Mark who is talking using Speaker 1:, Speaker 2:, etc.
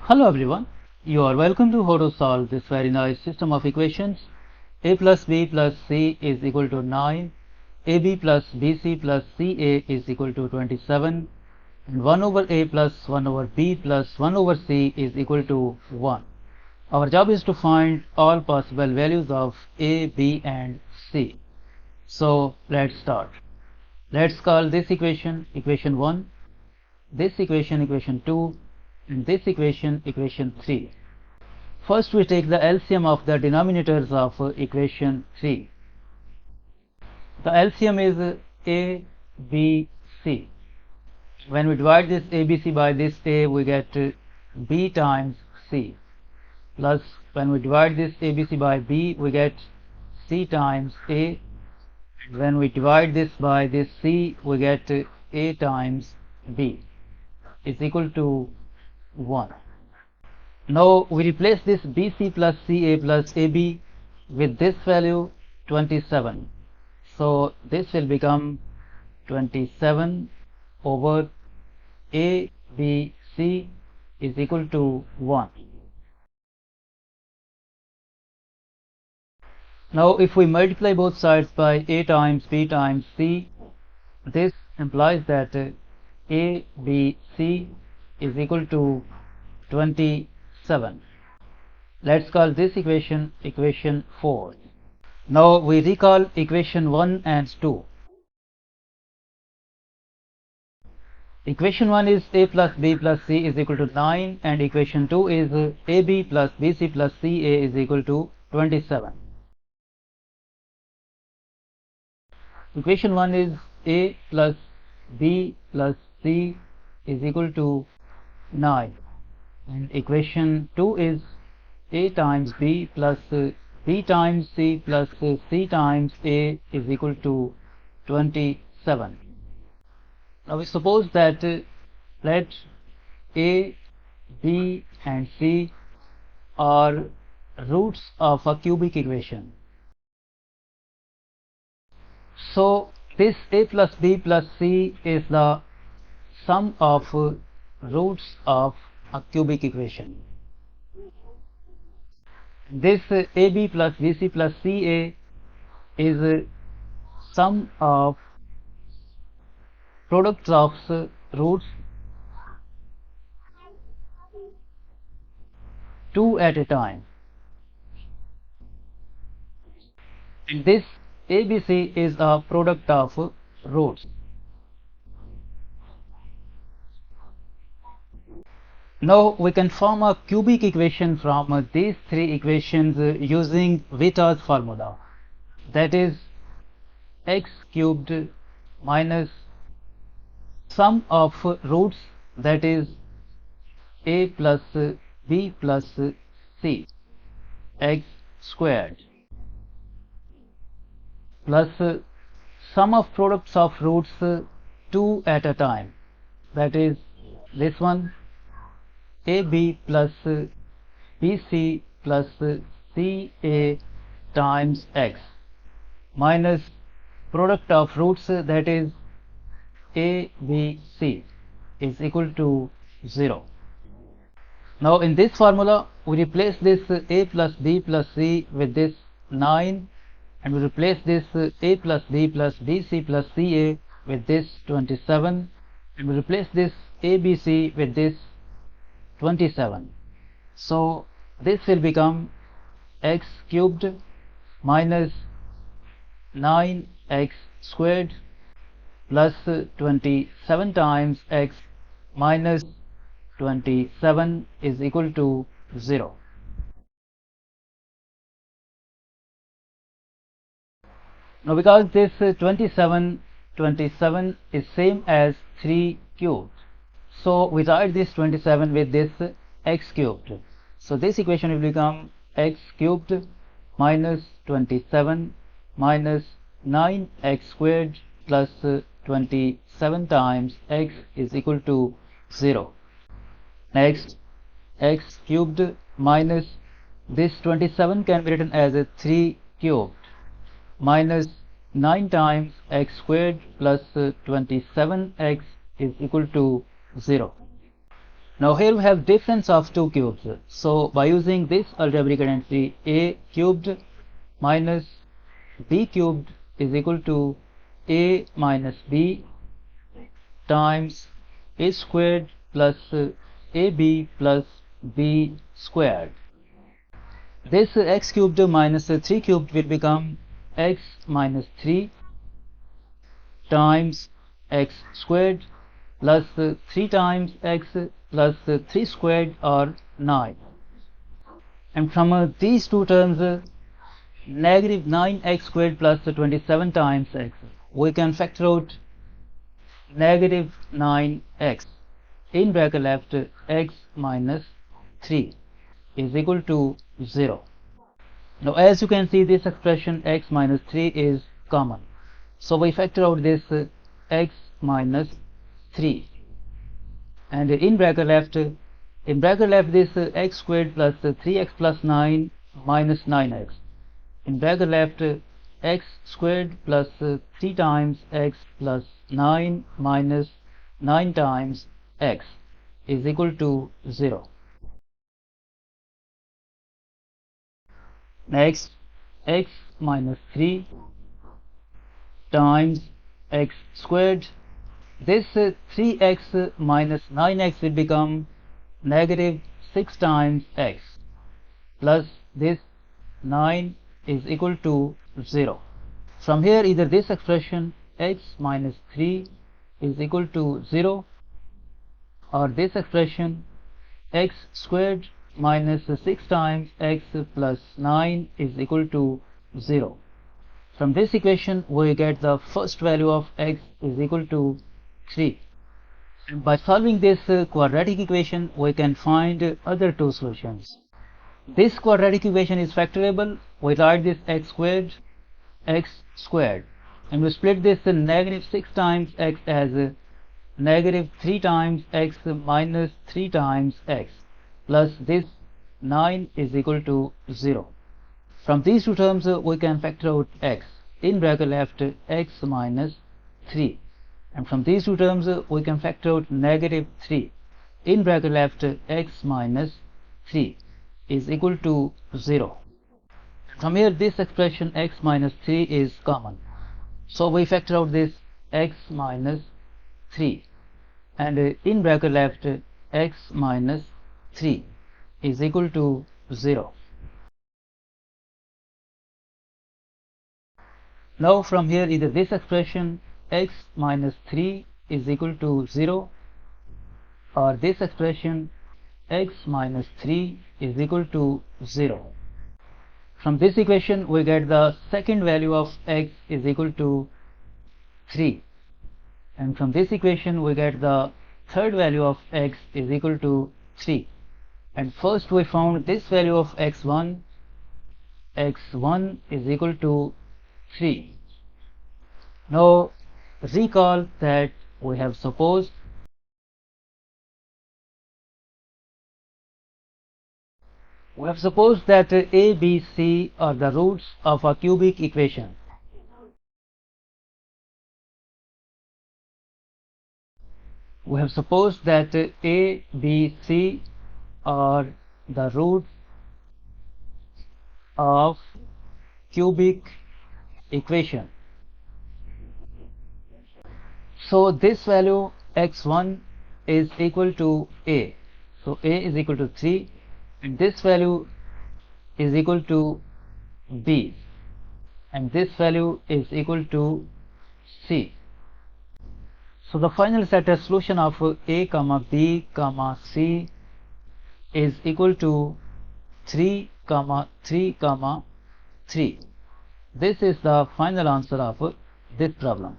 Speaker 1: Hello everyone, you are welcome to how to solve this very nice system of equations. A plus B plus C is equal to 9, AB plus BC plus CA is equal to 27, and 1 over A plus 1 over B plus 1 over C is equal to 1. Our job is to find all possible values of A, B and C. So let's start. Let's call this equation equation 1, this equation equation 2, and this equation equation 3. First we take the LCM of the denominators of equation 3. The LCM is A, B, C. When we divide this ABC by this A, we get B times C, plus when we divide this ABC by B, we get C times A, and when we divide this by this C, we get A times B is equal to 1. Now we replace this BC plus CA plus AB with this value 27. So this will become 27 over ABC is equal to 1. Now if we multiply both sides by A times B times C, this implies that ABC is equal to 27. Let's call this equation equation 4. Now we recall equation 1 and 2. Equation 1 is A plus B plus C is equal to 9, and equation 2 is AB plus BC plus CA is equal to 27. Equation 1 is A plus B plus C is equal to 9, and equation 2 is A times B plus B times C plus C times A is equal to 27. Now we suppose that let A, B and C are roots of a cubic equation. So this A plus B plus C is the sum of roots of a cubic equation. This AB plus BC plus CA is sum of products of roots 2 at a time, and this ABC is a product of roots. Now we can form a cubic equation from these three equations using Vita's formula, that is x cubed minus sum of roots, that is A plus B plus C x squared, plus sum of products of roots 2 at a time, that is this one AB plus BC plus CA times x, minus product of roots, that is ABC is equal to 0. Now in this formula we replace this A plus B plus C with this 9, and we replace this A plus B plus BC plus CA with this 27, and we replace this ABC with this 27. So this will become x cubed minus 9x squared plus 27 times x minus 27 is equal to 0. Now because this 27 is same as 3 cubed, so we write this 27 with this x cubed. So this equation will become x cubed minus 27 minus 9x squared plus 27 times x is equal to 0. Next, x cubed minus this 27 can be written as a 3 cubed minus 9 times x squared plus 27x is equal to 0. Now here we have difference of two cubes. So by using this algebraic identity, a cubed minus b cubed is equal to a minus b times a squared plus ab plus b squared. This x cubed minus 3 cubed will become x minus 3 times x squared plus 3 times x plus 3 squared or 9. And from these two terms, negative 9x squared plus 27 times x, we can factor out negative 9x. In bracket left, x minus 3 is equal to 0. Now as you can see, this expression x minus 3 is common. So we factor out this x minus 3. And in bracket left this x squared plus 3x plus 9 minus 9x. In bracket left, x squared plus 3 times x plus 9 minus 9 times x is equal to 0. Next, x minus 3 times x squared. This 3x minus 9x will become negative 6 times x plus this 9 is equal to 0. From here, either this expression x minus 3 is equal to 0 or this expression x squared minus 6 times x plus 9 is equal to 0. From this equation, we get the first value of x is equal to 3. And by solving this quadratic equation, we can find other two solutions. This quadratic equation is factorable. We write this x squared, and we split this negative 6 times x as negative 3 times x minus 3 times x plus this 9 is equal to 0. From these two terms, we can factor out x. In bracket left, x minus 3. And from these two terms, we can factor out negative 3. In bracket left, x minus 3 is equal to 0. From here, this expression x minus 3 is common. So we factor out this x minus 3. And in bracket left, x minus 3 is equal to 0. Now from here, either this expression x minus 3 is equal to 0 or this expression x minus 3 is equal to 0. From this equation, we get the second value of x is equal to 3. And from this equation, we get the third value of x is equal to 3. And first we found this value of x1 is equal to 3. Now recall that we have supposed that a, b, c are the roots of a cubic equation. We have supposed that a, b, c are the roots of cubic equation. So this value x1 is equal to a. So a is equal to 3, and this value is equal to b, and this value is equal to c. So the final set of solution of a comma b comma c is equal to 3 comma 3 comma 3. This is the final answer of this problem.